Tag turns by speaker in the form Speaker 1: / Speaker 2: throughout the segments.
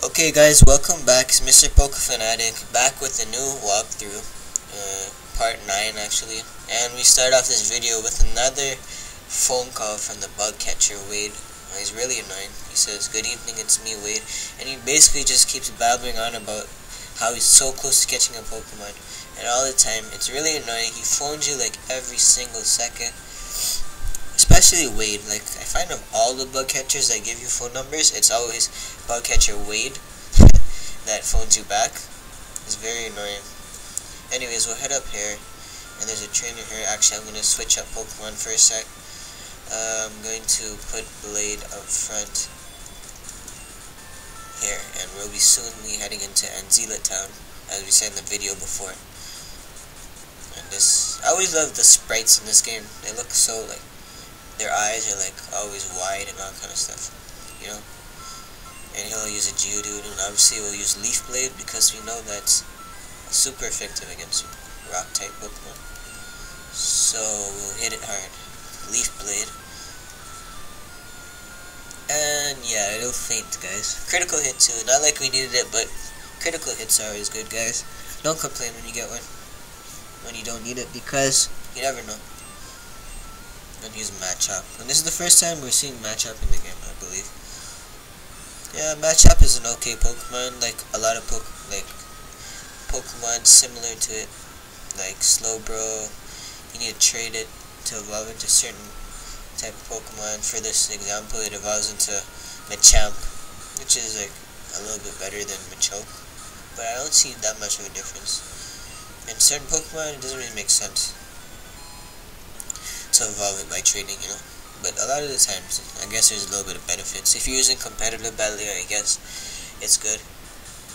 Speaker 1: Okay guys, welcome back. It's Mr0PokeFanatic back with a new walkthrough, part 9 actually. And we start off this video with another phone call from the bug catcher, Wade. He's really annoying. He says, "Good evening, it's me, Wade." And he basically just keeps babbling on about how he's so close to catching a Pokemon. And all the time, it's really annoying. He phones you like every single second. Especially Wade. Like, I find of all the bug catchers that give you phone numbers, it's always bug catcher Wade that phones you back. It's very annoying. Anyways, we'll head up here, and there's a trainer here. Actually, I'm going to switch up Pokemon for a sec. I'm going to put Blade up front here, and we'll be soon heading into Azalea Town, as we said in the video before. And this, I always love the sprites in this game. They look so, like, their eyes are like always wide and all kind of stuff, you know. And he'll use a Geodude, and obviously we'll use Leaf Blade because we know that's super effective against rock type Pokemon. So we'll hit it hard. Leaf Blade. And yeah, it'll faint, guys. Critical hit too. Not like we needed it, but critical hits are always good, guys. Don't complain when you get one, when you don't need it, because you never know. And use Machop. And this is the first time we're seeing Machop in the game, I believe. Yeah, Machop is an okay Pokemon, like a lot of Pokemon similar to it, like Slowbro. You need to trade it to evolve into certain type of Pokemon. For this example, it evolves into Machamp, which is like a little bit better than Machoke, but I don't see that much of a difference. In certain Pokemon, it doesn't really make sense to evolve it by trading, you know. But a lot of the times, I guess there's a little bit of benefits. If you're using competitive battling, I guess it's good.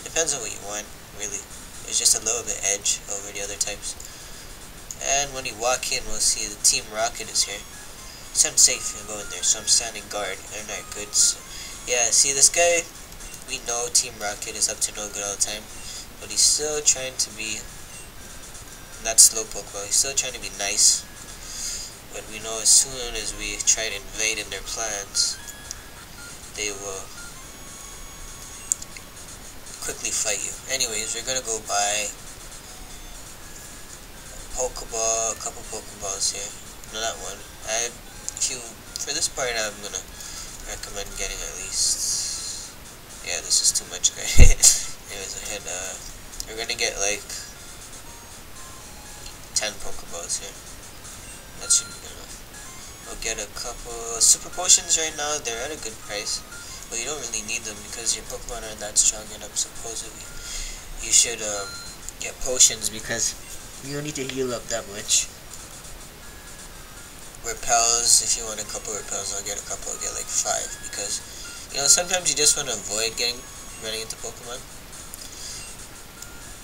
Speaker 1: Depends on what you want, really. There's just a little bit edge over the other types. And when you walk in, we'll see the Team Rocket is here. It's unsafe to go in there, so I'm standing guard. They're not good. So, yeah, see this guy? We know Team Rocket is up to no good all the time, but he's still trying to be not slowpoke well. He's still trying to be nice. But we know as soon as we try to invade in their plans, they will quickly fight you. Anyways, we're gonna go buy a Pokeball, a couple Pokeballs here. No, not one. For this part, I'm gonna recommend getting at least. Yeah, this is too much, guys. Anyways, we're gonna get like 10 Pokeballs here. That should be enough. We'll get a couple super potions right now. They're at a good price, but you don't really need them because your Pokemon aren't that strong enough. Supposedly, you should get potions because you don't need to heal up that much. Repels, if you want a couple repels, I'll get a couple. I'll get like 5 because, you know, sometimes you just want to avoid running into Pokemon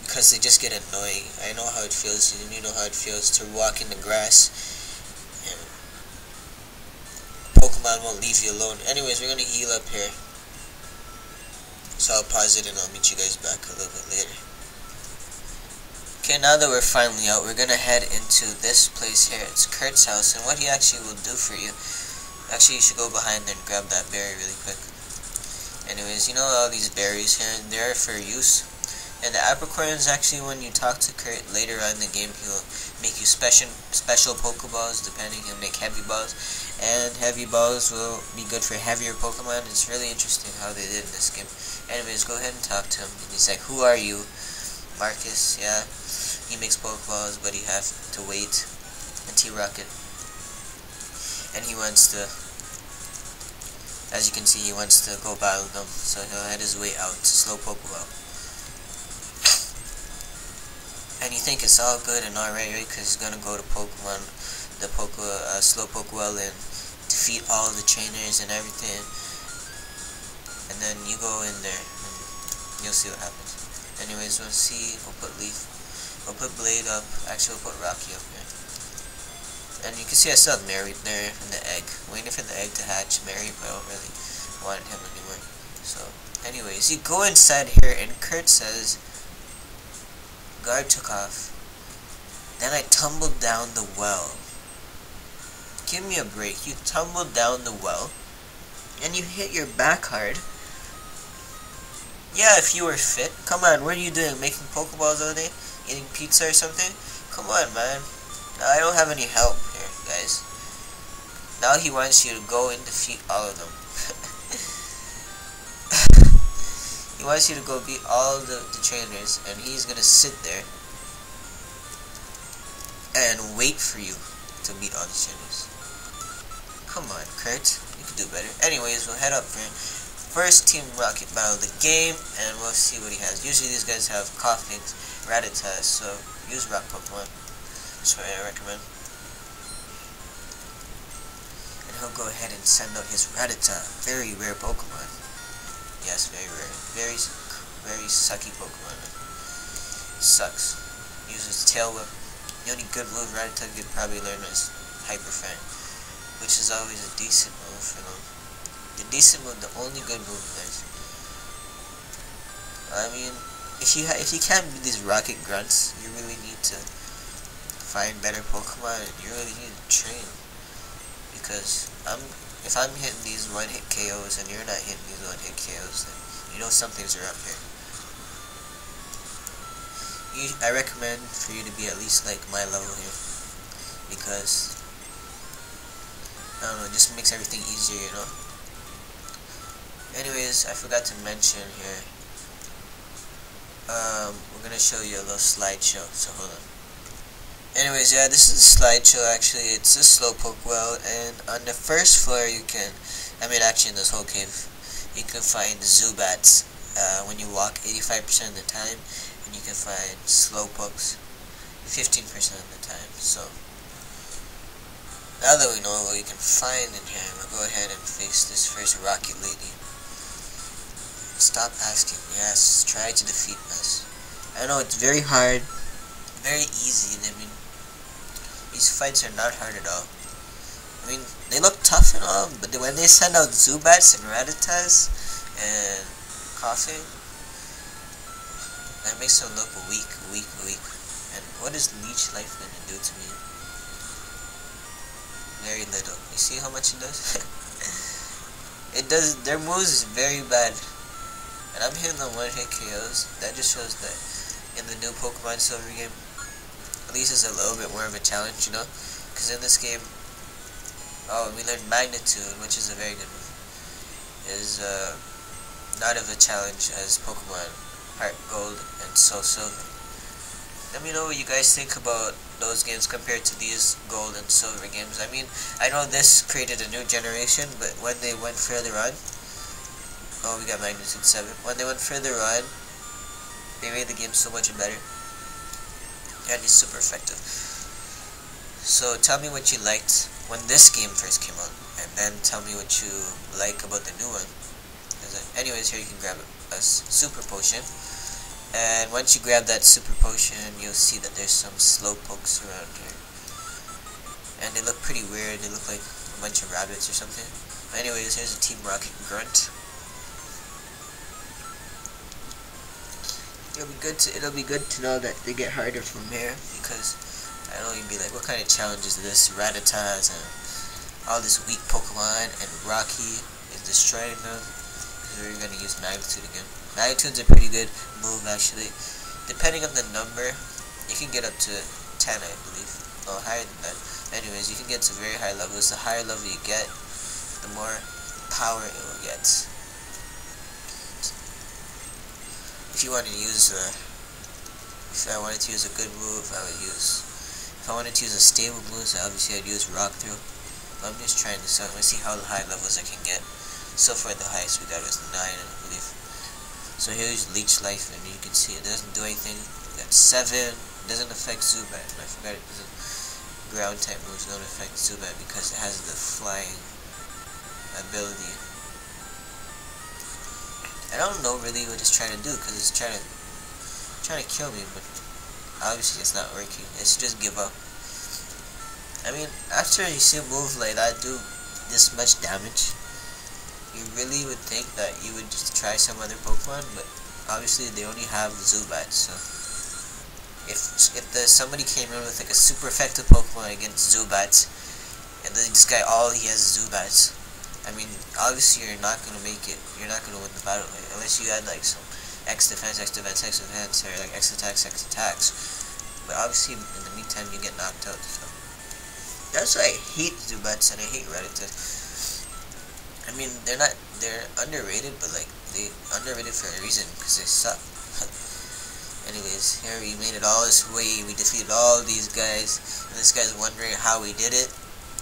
Speaker 1: because they just get annoying. I know how it feels, and you know how it feels to walk in the grass. Pokemon won't leave you alone. Anyways, we're gonna heal up here. So I'll pause it and I'll meet you guys back a little bit later. Okay, now that we're finally out, we're gonna head into this place here. It's Kurt's house, and what he actually will do for you. Actually, you should go behind there and grab that berry really quick. Anyways, you know all these berries here, and they're for use. And the apricorn is actually when you talk to Kurt later on in the game, he'll make you special Pokeballs. Depending, he'll make heavy balls, and heavy balls will be good for heavier Pokemon. It's really interesting how they did in this game. Anyways, go ahead and talk to him. And he's like, "Who are you?" Marcus. Yeah, he makes Pokeballs, but you have to wait. And T-Rocket, and he wants to, as you can see, he wants to go battle them, so he'll head his way out to slow Pokeball. And you think it's all good and alright, right? Because he's gonna go to Pokemon, the slow Pokewell, and defeat all the trainers and everything. And then you go in there, and you'll see what happens. Anyways, we'll see. We'll put Leaf. We'll put Blade up. Actually, we'll put Rocky up here. And you can see I still have Mary there in the egg. Waiting for the egg to hatch. Mary, but I don't really want him anymore. So, anyways, you go inside here, and Kurt says, "Guard took off. Then I tumbled down the well." Give me a break. You tumbled down the well, and you hit your back hard. Yeah, if you were fit. Come on, what are you doing? Making Pokeballs all day? Eating pizza or something? Come on, man. Now, I don't have any help here, guys. Now he wants you to go and defeat all of them. He wants you to go beat all the trainers, and he's gonna sit there and wait for you to beat all the trainers. Come on, Kurt. You can do better. Anyways, we'll head up for first Team Rocket battle of the game, and we'll see what he has. Usually these guys have Coughings, Rattata, so use Rock Pokemon. That's what I recommend. And he'll go ahead and send out his Rattata, very rare Pokemon. Yes, very rare. Very sucky Pokemon. Sucks. Uses Tail Whip. The only good move Rattata could probably learn is Hyper Fang, which is always a decent move for them. The decent move, the only good move, guys. I mean, if you can't beat these rocket grunts, you really need to find better Pokemon, and you really need to train. Because if I'm hitting these one-hit KOs and you're not hitting these one-hit KOs, then you know something's up here. I recommend for you to be at least like my level here, because I don't know, it just makes everything easier, you know. Anyways, I forgot to mention here, we're gonna show you a little slideshow, so hold on. Anyways, yeah, this is a slideshow. Actually, it's a Slowpoke world, and on the first floor you can, actually in this whole cave, you can find Zubats when you walk 85% of the time, and you can find Slowpokes 15% of the time. So now that we know what you can find in here, we'll go ahead and face this first Rocket Lady. Stop asking. Yes, try to defeat us. I know it's very hard, very easy. I mean, these fights are not hard at all. I mean, they look tough and all, but when they send out Zubats and Rattatas and Coughing, that makes them look weak. And what is Leech Life going to do to me? Very little. You see how much it does? It does. Their moves is very bad, and I'm hitting the one-hit KOs. That just shows that in the new Pokemon Silver game, at least it's a little bit more of a challenge, you know? Because in this game, we learned Magnitude, which is a very good move. Is not of a challenge as Pokemon Heart Gold and Soul Silver. Let me know what you guys think about those games compared to these Gold and Silver games. I mean, I know this created a new generation, but when they went further on, we got Magnitude 7. When they went further on, they made the game so much better, and it's super effective. So tell me what you liked when this game first came out, and then tell me what you like about the new one. Anyways, here you can grab a Super Potion, and once you grab that Super Potion, you'll see that there's some Slowpokes around here, and they look pretty weird. They look like a bunch of rabbits or something. Anyways, here's a Team Rocket Grunt. It'll be good to know that they get harder from here, because I know you'd be like, what kind of challenge is this? Rattatas and all this weak Pokemon, and Rocky is destroying them. We're going to use Magnitude again. Magnitude's a pretty good move, actually. Depending on the number, you can get up to 10, I believe. Oh, higher than that. Anyways, you can get to very high levels. The higher level you get, the more power it will get. If you wanted to use if I wanted to use a good move, I would use. If I wanted to use a stable move, so obviously I'd use Rock Throw. But I'm just trying this out. Let's see how high levels I can get. So far, the highest we got was 9, I believe. So here's Leech Life, and you can see it doesn't do anything. We got 7. It doesn't affect Zubat. I forgot it doesn't. Ground type moves don't affect Zubat because it has the flying ability. I don't know really what it's trying to do, because it's trying to kill me, but obviously it's not working. It should just give up. I mean, after you see a move like that do this much damage, you really would think that you would just try some other Pokemon, but obviously they only have Zubat, so if somebody came in with like a super effective Pokemon against Zubats, and then this guy he has Zubats, I mean, obviously you're not gonna make it. You're not gonna win the battle unless you had like some X defense, X defense, X defense, or like X attacks, X attacks. But obviously, in the meantime, you get knocked out. So that's why I hate Zubats and I hate Rattata. I mean, they're underrated, but like they underrated for a reason because they suck. Anyways, here we made it all this way. We defeated all these guys, and this guy's wondering how we did it.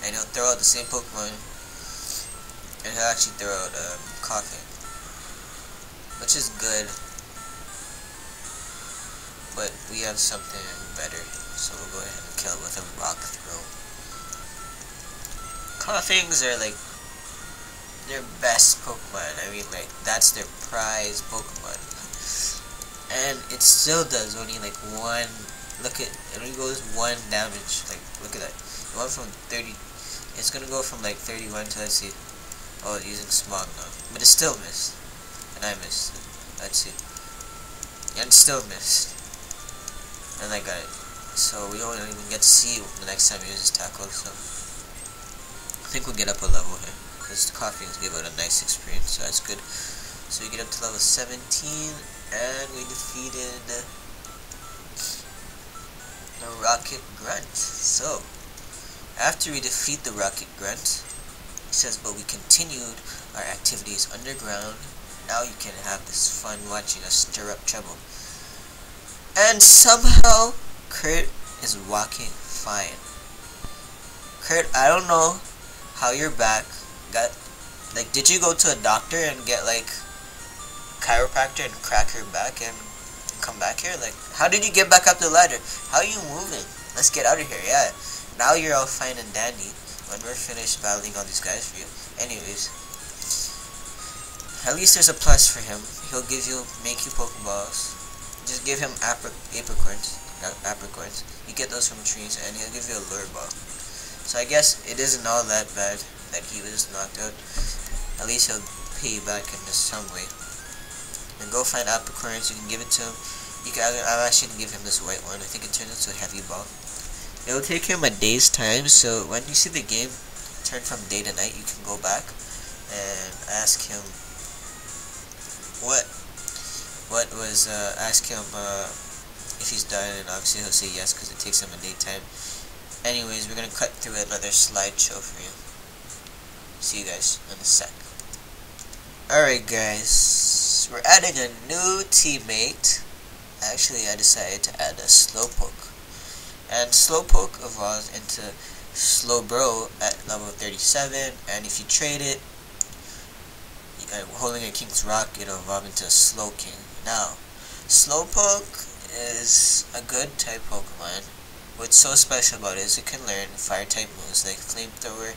Speaker 1: And he'll throw out the same Pokemon, and he'll actually throw out Coughing, which is good. But we have something better, so we'll go ahead and kill it with a Rock Throw. Coughings are like their best Pokemon. I mean, like that's their prize Pokemon. And it still does only like one. Look at it only goes 1 damage. Like look at that. It went from 30. It's gonna go from like 31 to, let's see. Oh, using Smog now, but it still missed, and I missed. Let's see. And it still missed, and I got it. So we don't even get to see the next time he uses Tackle. So I think we'll get up a level here because the Coughings give out a nice experience, so that's good. So we get up to level 17. And we defeated the Rocket Grunt. So, after we defeat the Rocket Grunt, it says, but we continued our activities underground. Now you can have this fun watching us stir up trouble. And somehow, Kurt is walking fine. Kurt, I don't know how your back got, like, did you go to a doctor and get, like, chiropractor and crack her back and come back here? Like, how did you get back up the ladder? How are you moving? Let's get out of here. Yeah, now you're all fine and dandy when we're finished battling all these guys for you. Anyways, at least there's a plus for him. He'll give you Mankey Pokeballs. Just give him apricorns. You get those from trees, and he'll give you a Lure Ball. So I guess it isn't all that bad that he was knocked out. At least he'll pay you back in some way. And go find apricorns. You can give it to him. I'm actually gonna give him this white one. I think it turns into a heavy ball. It'll take him a day's time. So when you see the game turn from day to night, you can go back and ask him ask him if he's done, and obviously he'll say yes because it takes him a day time. Anyways, we're gonna cut through another slideshow for you. See you guys in a sec. Alright guys, we're adding a new teammate. Actually, I decided to add a Slowpoke. And Slowpoke evolves into Slowbro at level 37, and if you trade it, holding a King's Rock, it'll evolve into a Slowking. Now, Slowpoke is a good type Pokemon. What's so special about it is it can learn fire type moves like Flamethrower.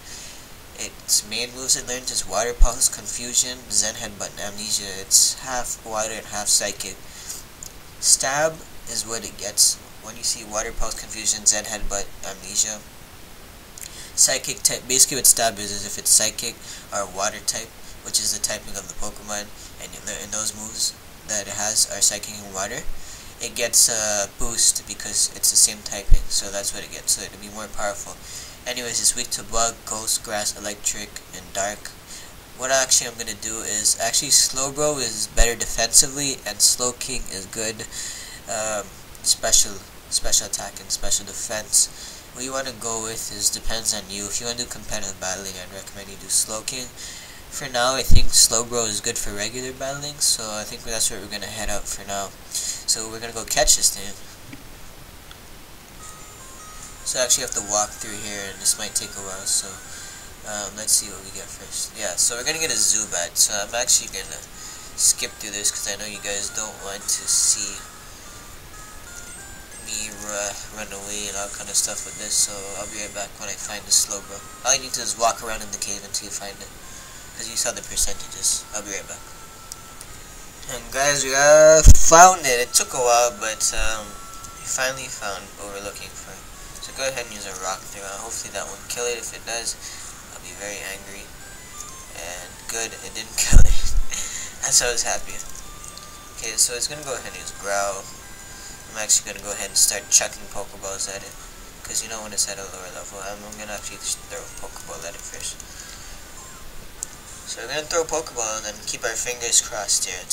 Speaker 1: Its main moves it learns is Water Pulse, Confusion, Zen Headbutt, and Amnesia. It's half water and half psychic. Stab is what it gets when you see Water Pulse, Confusion, Zen Headbutt, Amnesia. Psychic type, basically what Stab is if it's psychic or water type, which is the typing of the Pokemon, and those moves that it has are psychic and water, it gets a boost because it's the same typing, so that's what it gets, so it'll be more powerful. Anyways, it's weak to Bug, Ghost, Grass, Electric, and Dark. What actually I'm going to do is, actually Slowbro is better defensively, and Slowking is good special attack and special defense. What you want to go with is depends on you. If you want to do competitive battling, I'd recommend you do Slowking. For now, I think Slowbro is good for regular battling, so I think that's where we're going to head out for now. So we're going to go catch this thing. So I actually have to walk through here, and this might take a while, so let's see what we get first. Yeah, so we're going to get a Zubat, so I'm actually going to skip through this because I know you guys don't want to see me run away and all kind of stuff with this, so I'll be right back when I find the Slowbro. All you need to do is walk around in the cave until you find it, because you saw the percentages. I'll be right back. And guys, we found it. It took a while, but we finally found what we're looking for. So go ahead and use a Rock Throw. Hopefully that won't kill it. If it does, I'll be very angry. And good, it didn't kill it. That's why I was happy. Okay, so it's going to go ahead and use Growl. I'm actually going to go ahead and start chucking Pokeballs at it, because you know when it's at a lower level. I'm going to actually throw a Pokeball at it first. So we're going to throw a Pokeball and then keep our fingers crossed here